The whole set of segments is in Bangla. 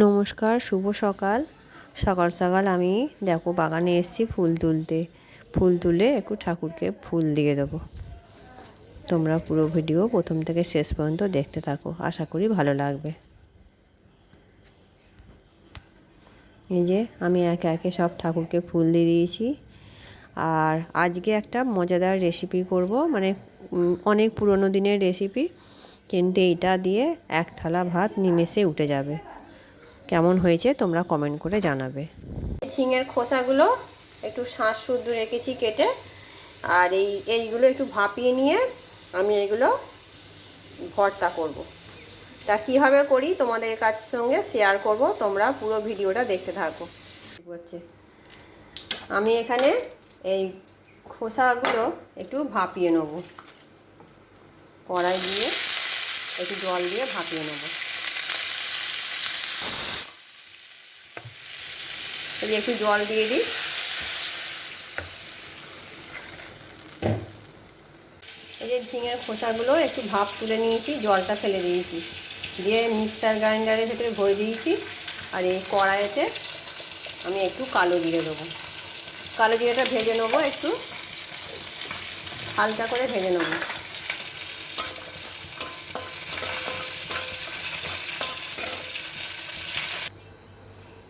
নমস্কার, শুভ সকাল। সকাল সকাল আমি দেখো বাগানে এসেছি ফুল তুলতে। ফুল তুলে একটু ঠাকুরকে ফুল দিয়ে দেবো। তোমরা পুরো ভিডিও প্রথম থেকে শেষ পর্যন্ত দেখতে থাকো, আশা করি ভালো লাগবে। এই যে আমি একে একে সব ঠাকুরকে ফুল দিয়ে দিয়েছি। আর আজকে একটা মজাদার রেসিপি করব, মানে অনেক পুরনো দিনের রেসিপি, কিন্তু এইটা দিয়ে এক থালা ভাত নিমেষে উঠে যাবে। কেমন হয়েছে তোমরা কমেন্ট করে জানাবে। ঝিঙের খোসাগুলো একটু শাঁস শুদ্ধ রেখেছি কেটে, আর এইগুলো একটু ভাপিয়ে নিয়ে আমি এগুলো ভর্তা করব। তা কীভাবে করি তোমাদের কাছে সঙ্গে শেয়ার করব, তোমরা পুরো ভিডিওটা দেখতে থাকো। আমি এখানে এই খোসাগুলো একটু ভাপিয়ে নেব, কড়াই দিয়ে একটু জল দিয়ে ভাপিয়ে নেব। এই একটু জল দিয়ে দিই। এই যে ঝিঙের খোসাগুলো একটু ভাপ তুলে নিয়েছি, জলটা ফেলে দিয়েছি, দিয়ে মিক্সার গ্রাইন্ডারের ভেতরে ভরে দিয়েছি। আর এই কড়াইতে আমি একটু কালো জিরে দেবো। কালো জিরেটা ভেজে নেবো, একটু হালকা করে ভেজে নেবো।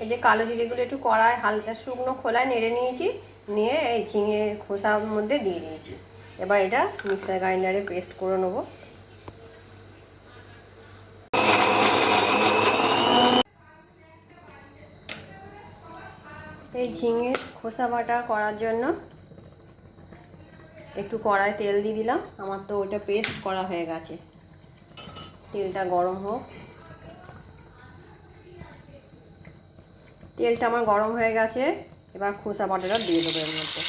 এই যে কালো জিরেগুলো একটু কড়ায় হালকা শুকনো খোলায় নেড়ে নিয়েছি, নিয়ে এই ঝিঙের খোসার মধ্যে দিয়ে দিয়েছি। এবার এটা মিক্সার গ্রাইন্ডারে পেস্ট করে নেবো। এই ঝিঙের খোসা বাটা করার জন্য একটু কড়ায় তেল দিয়ে দিলাম। আমার তো ওটা পেস্ট করা হয়ে গেছে। তেলটা গরম হোক। তেলটা আমার গরম হয়ে গেছে, এবার খোসা বাটাটা দিয়ে দেবো এর মধ্যে।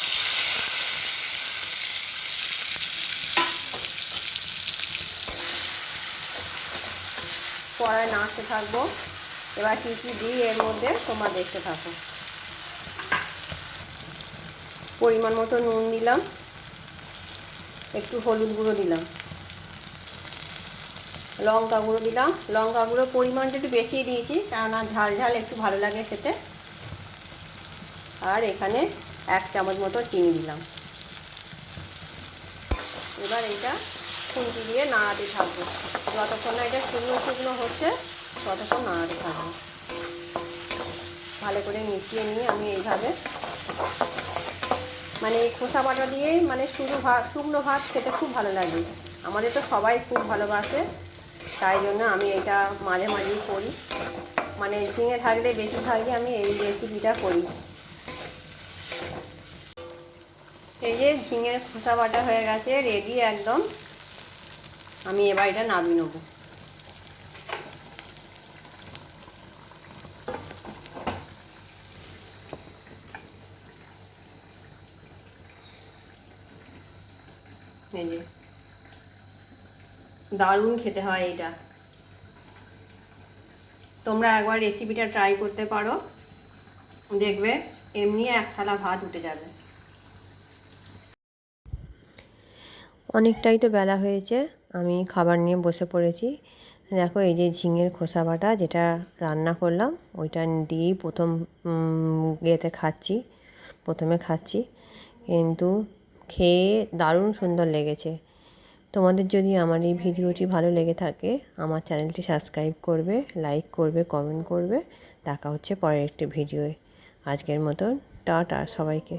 কড়ায় নাড়তে থাকবো। এবার কী কী দিই এর মধ্যে তোমরা দেখতে থাকো। পরিমাণ মতো নুন দিলাম, একটু হলুদ গুঁড়ো দিলাম, লঙ্কা গুঁড়ো দিলাম। লঙ্কা গুঁড়ো পরিমাণটা একটু বেশিই দিয়েছি, কেননা ঝাল ঝাল একটু ভালো লাগে খেতে। আর এখানে 1 চামচ মতো চিনি দিলাম। এবার এটা খুন্তি দিয়ে নাড়াতে থাকবো। যতক্ষণ না এটা শুকনো শুকনো হচ্ছে ততক্ষণ নাড়াতে থাকবো। ভালো করে মিশিয়ে নিয়ে আমি এইভাবে, মানে এই খোসা বাটা দিয়ে মানে শুকনো ভাত খেতে খুব ভালো লাগে। আমাদের তো সবাই খুব ভালোবাসে, তাই জন্য আমি এটা মাঝে মাঝেই করি। মানে ঝিঙে থাকলে বেশিরভাগই আমি এই রেসিপিটা করি। এই যে ঝিঙের খোসা বাটা হয়ে গেছে, রেডি একদম। আমি এবার এটা নামিয়ে নেব। এই যে দারুণ খেতে হয় এটা। তোমরা একবার রেসিপিটা ট্রাই করতে পারো, দেখবে এমনি এক থালা ভাত উঠে যাবে। অনেকটাই তো বেলা হয়েছে, আমি খাবার নিয়ে বসে পড়েছি। দেখো এই যে ঝিঙের খোসা বাটা যেটা রান্না করলাম, ওইটা দিয়েই প্রথমে খাচ্ছি, কিন্তু খেয়ে দারুণ সুন্দর লেগেছে। তোমাদের যদি আমার এই ভিডিওটি ভালো লেগে থাকে, আমার চ্যানেলটি সাবস্ক্রাইব করবে, লাইক করবে, কমেন্ট করবে। দেখা হচ্ছে পরের একটি ভিডিওয়ে। আজকের মতন টাটা সবাইকে।